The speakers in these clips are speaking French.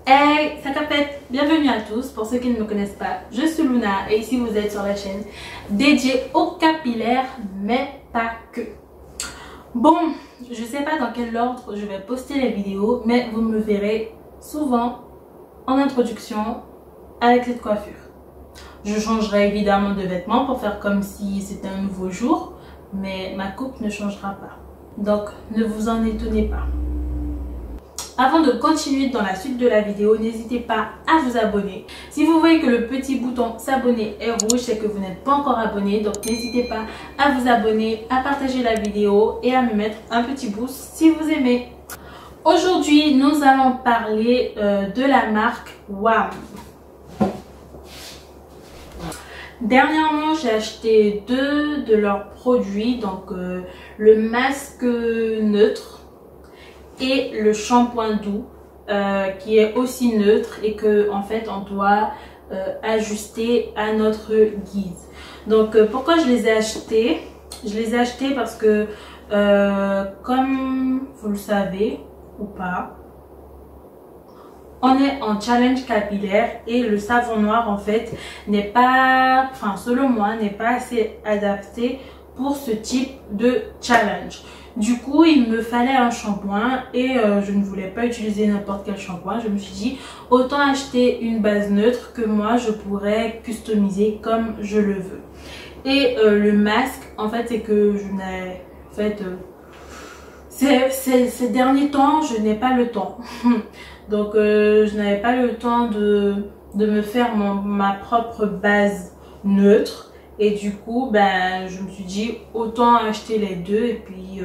Hey, ça capette! Bienvenue à tous. Pour ceux qui ne me connaissent pas, je suis Luna et ici vous êtes sur la chaîne dédiée aux capillaires, mais pas que. Bon, je sais pas dans quel ordre je vais poster les vidéos, mais vous me verrez souvent en introduction avec cette coiffure. Je changerai évidemment de vêtements pour faire comme si c'était un nouveau jour, mais ma coupe ne changera pas. Donc ne vous en étonnez pas. Avant de continuer dans la suite de la vidéo, n'hésitez pas à vous abonner. Si vous voyez que le petit bouton s'abonner est rouge, c'est que vous n'êtes pas encore abonné. Donc n'hésitez pas à vous abonner, à partager la vidéo et à me mettre un petit pouce si vous aimez. Aujourd'hui, nous allons parler de la marque WAM. Dernièrement, j'ai acheté deux de leurs produits, donc le masque neutre et le shampoing doux qui est aussi neutre et que en fait on doit ajuster à notre guise. Donc pourquoi je les ai achetés? Je les ai achetés parce que comme vous le savez ou pas, on est en challenge capillaire et le savon noir en fait n'est pas, enfin selon moi, n'est pas assez adapté pour ce type de challenge. Du coup, il me fallait un shampoing et je ne voulais pas utiliser n'importe quel shampoing. Je me suis dit, autant acheter une base neutre que moi, je pourrais customiser comme je le veux. Et le masque, en fait, c'est que je n'ai... En fait, ces derniers temps, je n'ai pas le temps. Donc, je n'avais pas le temps de me faire ma propre base neutre. Et du coup, ben, je me suis dit, autant acheter les deux et puis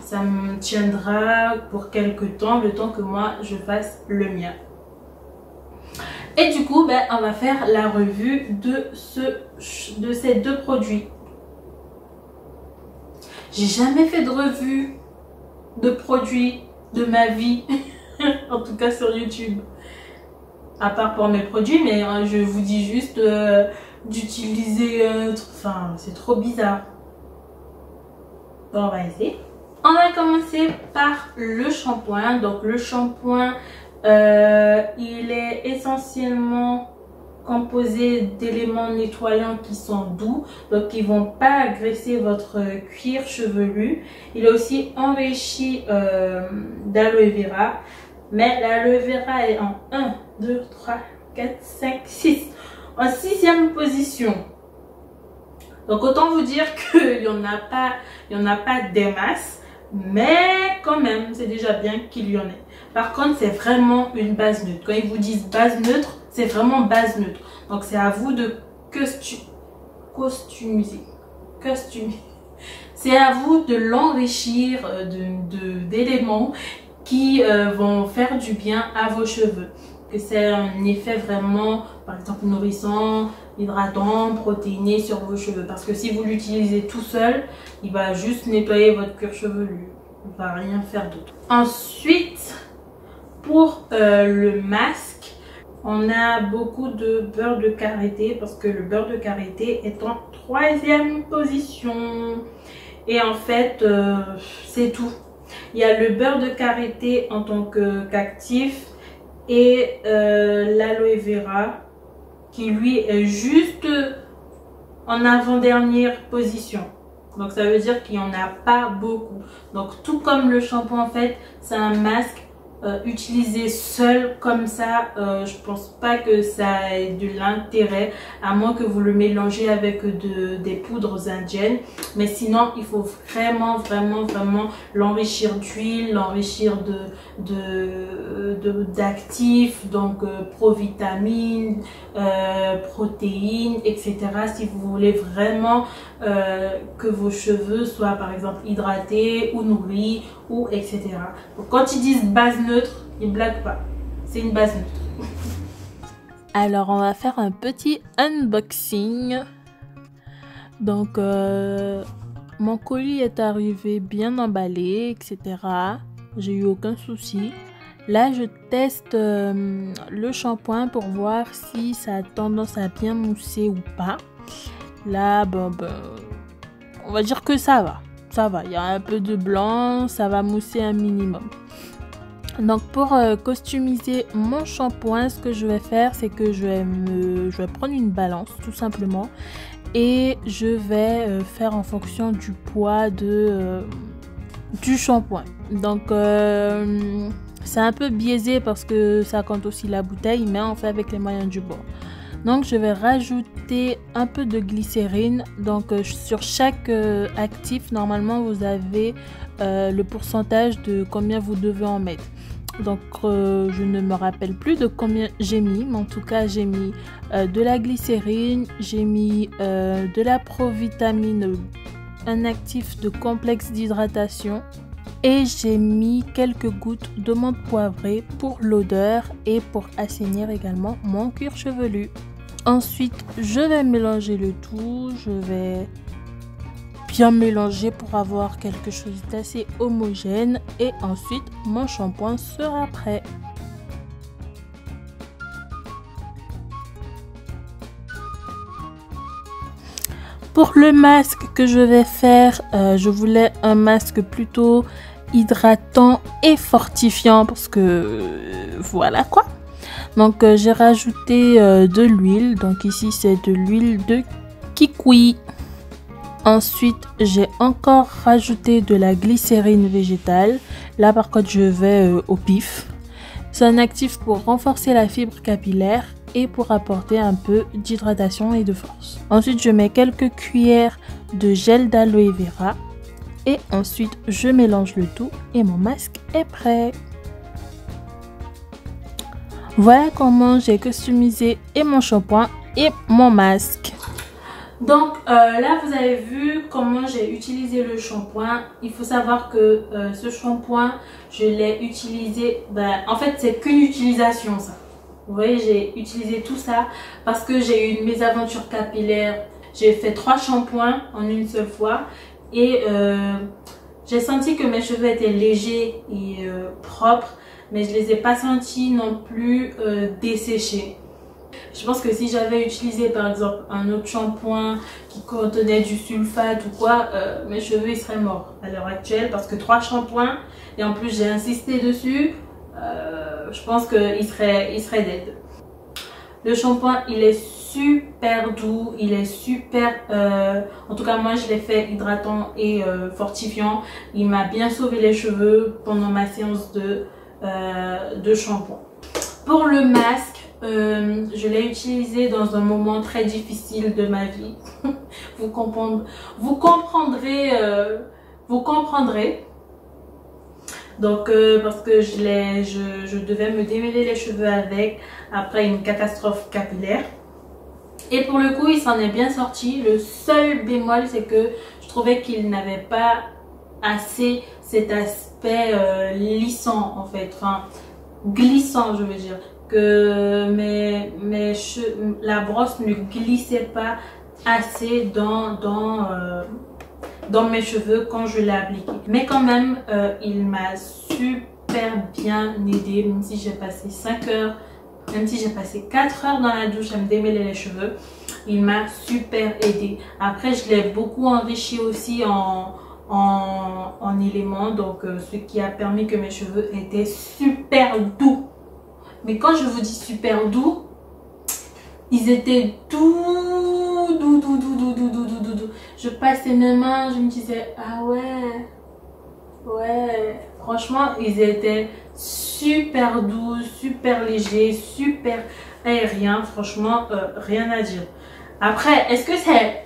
ça me tiendra pour quelques temps, le temps que moi je fasse le mien. Et du coup, ben, on va faire la revue de ces deux produits. J'ai jamais fait de revue de produits de ma vie, en tout cas sur YouTube. À part pour mes produits, mais je vous dis juste d'utiliser, enfin c'est trop bizarre. Bon, on va essayer. On va commencer par le shampoing. Donc le shampoing, il est essentiellement composé d'éléments nettoyants qui sont doux, donc qui vont pas agresser votre cuir chevelu. Il est aussi enrichi d'aloe vera, mais l'aloe vera est en 1, 2, 3, 4, 5, 6. En 6e position. Donc autant vous dire qu'il n'y en a pas des masses, mais quand même c'est déjà bien qu'il y en ait. Par contre c'est vraiment une base neutre. Quand ils vous disent base neutre, c'est vraiment base neutre. Donc c'est à vous de customiser. C'est à vous de l'enrichir d'éléments qui vont faire du bien à vos cheveux. Que c'est un effet vraiment, par exemple, nourrissant, hydratant, protéiné sur vos cheveux. Parce que si vous l'utilisez tout seul, il va juste nettoyer votre cuir chevelu. Il ne va rien faire d'autre. Ensuite, pour le masque, on a beaucoup de beurre de karité parce que le beurre de karité est en 3e position. Et en fait, c'est tout. Il y a le beurre de karité en tant qu'actif et l'aloe vera qui lui est juste en avant-dernière position. Donc ça veut dire qu'il n'y en a pas beaucoup. Donc tout comme le shampoing en fait, c'est un masque utilisé seul comme ça, je pense pas que ça ait de l'intérêt, à moins que vous le mélangez avec des poudres indiennes. Mais sinon il faut vraiment l'enrichir d'huile, l'enrichir d'actifs, donc provitamines, protéines, etc. Si vous voulez vraiment que vos cheveux soient par exemple hydratés ou nourris ou etc. Donc, quand ils disent base neutre, ils ne blaguent pas, c'est une base neutre. Alors on va faire un petit unboxing. Donc mon colis est arrivé bien emballé, etc. J'ai eu aucun souci. Là, je teste le shampoing pour voir si ça a tendance à bien mousser ou pas. Là, on va dire que ça va. Ça va, il y a un peu de blanc, ça va mousser un minimum. Donc pour customiser mon shampoing, ce que je vais faire, c'est que je vais prendre une balance tout simplement. Et je vais faire en fonction du poids du shampoing. Donc c'est un peu biaisé parce que ça compte aussi la bouteille, mais on fait avec les moyens du bord. Donc je vais rajouter un peu de glycérine. Donc sur chaque actif, normalement vous avez le pourcentage de combien vous devez en mettre. Donc je ne me rappelle plus de combien j'ai mis, mais en tout cas j'ai mis de la glycérine, j'ai mis de la provitamine, un actif de complexe d'hydratation, et j'ai mis quelques gouttes de menthe poivrée pour l'odeur et pour assainir également mon cuir chevelu. Ensuite je vais mélanger le tout, je vais bien mélanger pour avoir quelque chose d'assez homogène, et ensuite mon shampoing sera prêt. Pour le masque que je vais faire, je voulais un masque plutôt hydratant et fortifiant parce que voilà quoi. Donc j'ai rajouté de l'huile, donc ici c'est de l'huile de kikui. Ensuite, j'ai encore rajouté de la glycérine végétale. Là, par contre, je vais au pif. C'est un actif pour renforcer la fibre capillaire et pour apporter un peu d'hydratation et de force. Ensuite, je mets quelques cuillères de gel d'aloe vera. Et ensuite, je mélange le tout et mon masque est prêt. Voilà comment j'ai customisé et mon shampoing et mon masque. Donc là vous avez vu comment j'ai utilisé le shampoing. Il faut savoir que ce shampoing je l'ai utilisé, en fait c'est qu'une utilisation ça. Vous voyez, j'ai utilisé tout ça parce que j'ai eu une mésaventure capillaire. J'ai fait 3 shampoings en une seule fois et j'ai senti que mes cheveux étaient légers et propres, mais je les ai pas sentis non plus desséchés. Je pense que si j'avais utilisé par exemple un autre shampoing qui contenait du sulfate ou quoi, mes cheveux ils seraient morts à l'heure actuelle, parce que 3 shampoings et en plus j'ai insisté dessus, je pense qu'il serait dead. Le shampoing il est super doux, il est super, en tout cas moi je l'ai fait hydratant et fortifiant. Il m'a bien sauvé les cheveux pendant ma séance de shampoing. Pour le masque, je l'ai utilisé dans un moment très difficile de ma vie. Vous comprendrez. Donc parce que je devais me démêler les cheveux avec après une catastrophe capillaire. Et pour le coup, il s'en est bien sorti. Le seul bémol, c'est que je trouvais qu'il n'avait pas assez cet aspect lissant en fait, enfin glissant je veux dire, que la brosse ne glissait pas assez dans mes cheveux quand je l'ai appliqué. Mais quand même, il m'a super bien aidé, même si j'ai passé 5 heures, même si j'ai passé 4 heures dans la douche à me démêler les cheveux, il m'a super aidé. Après, je l'ai beaucoup enrichi aussi en éléments, donc ce qui a permis que mes cheveux étaient super doux. Mais quand je vous dis super doux, ils étaient doux. Je passais mes mains, je me disais ah ouais, franchement ils étaient super doux, super légers, super aériens, franchement rien à dire. Après, est-ce que c'est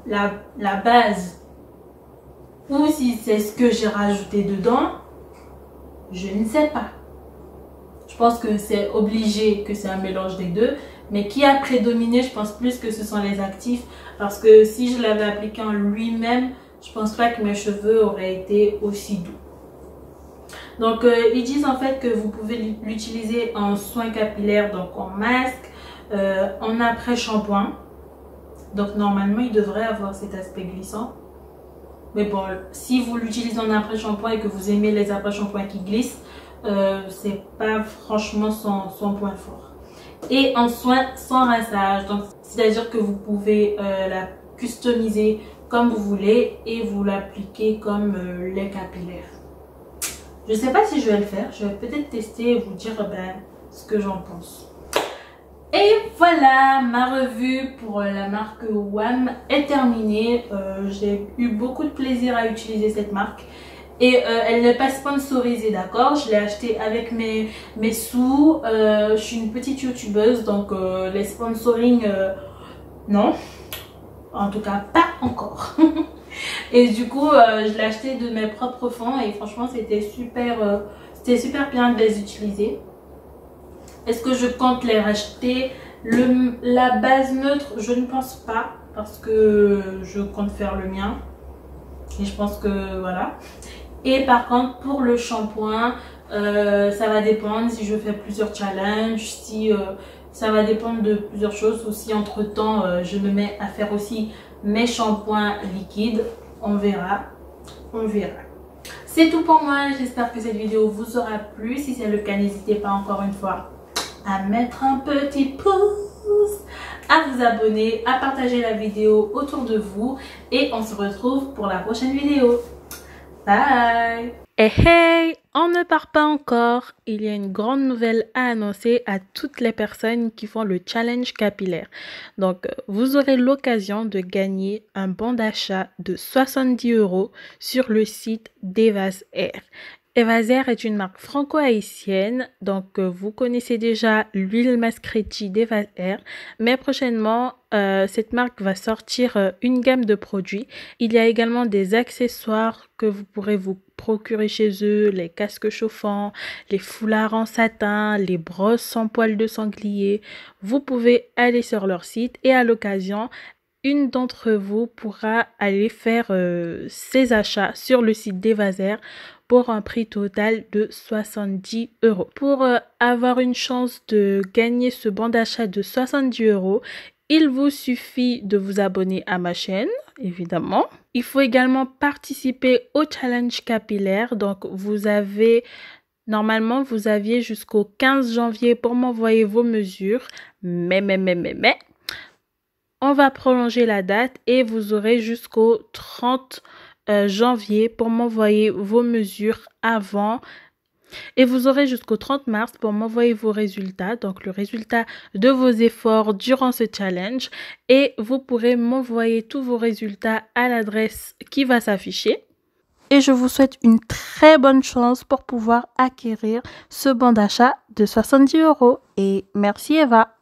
la base ou si c'est ce que j'ai rajouté dedans, je ne sais pas. Je pense que c'est obligé que c'est un mélange des deux. Mais qui a prédominé, je pense plus que ce sont les actifs. Parce que si je l'avais appliqué en lui-même, je pense pas que mes cheveux auraient été aussi doux. Donc ils disent en fait que vous pouvez l'utiliser en soin capillaire, donc en masque, en après shampoing. Donc normalement il devrait avoir cet aspect glissant. Mais bon, si vous l'utilisez en après-shampoing et que vous aimez les après-shampoings qui glissent, c'est pas franchement son point fort. Et en soin sans rinçage, donc c'est-à-dire que vous pouvez la customiser comme vous voulez et vous l'appliquez comme lait capillaire. Je sais pas si je vais le faire, je vais peut-être tester et vous dire ce que j'en pense. Et voilà, ma revue pour la marque WAM est terminée. J'ai eu beaucoup de plaisir à utiliser cette marque. Et elle n'est pas sponsorisée, d'accord? Je l'ai achetée avec mes sous. Je suis une petite youtubeuse, donc les sponsoring, non. En tout cas, pas encore. Et du coup, je l'ai acheté de mes propres fonds et franchement, c'était super bien de les utiliser. Est-ce que je compte les racheter? La base neutre, je ne pense pas parce que je compte faire le mien. Et je pense que voilà. Et par contre, pour le shampoing, ça va dépendre si je fais plusieurs challenges, si ça va dépendre de plusieurs choses. Ou si entre temps, je me mets à faire aussi mes shampoings liquides. On verra. On verra. C'est tout pour moi. J'espère que cette vidéo vous aura plu. Si c'est le cas, n'hésitez pas encore une fois à mettre un petit pouce, à vous abonner, à partager la vidéo autour de vous. Et on se retrouve pour la prochaine vidéo. Bye! Hey, on ne part pas encore. Il y a une grande nouvelle à annoncer à toutes les personnes qui font le challenge capillaire. Donc, vous aurez l'occasion de gagner un bon d'achat de 70 € sur le site d'Evasair. Evasair est une marque franco-haïtienne, donc vous connaissez déjà l'huile Mascretti d'Evasair, mais prochainement, cette marque va sortir une gamme de produits. Il y a également des accessoires que vous pourrez vous procurer chez eux, les casques chauffants, les foulards en satin, les brosses sans poils de sanglier. Vous pouvez aller sur leur site et à l'occasion, une d'entre vous pourra aller faire ses achats sur le site d'Evasair pour un prix total de 70 €. Pour avoir une chance de gagner ce bon d'achat de 70 €, il vous suffit de vous abonner à ma chaîne, évidemment. Il faut également participer au challenge capillaire. Donc, normalement, vous aviez jusqu'au 15 janvier pour m'envoyer vos mesures. Mais, on va prolonger la date et vous aurez jusqu'au 30 janvier pour m'envoyer vos mesures avant. Et vous aurez jusqu'au 30 mars pour m'envoyer vos résultats, donc le résultat de vos efforts durant ce challenge. Et vous pourrez m'envoyer tous vos résultats à l'adresse qui va s'afficher. Et je vous souhaite une très bonne chance pour pouvoir acquérir ce bon d'achat de 70 €. Et merci Eva.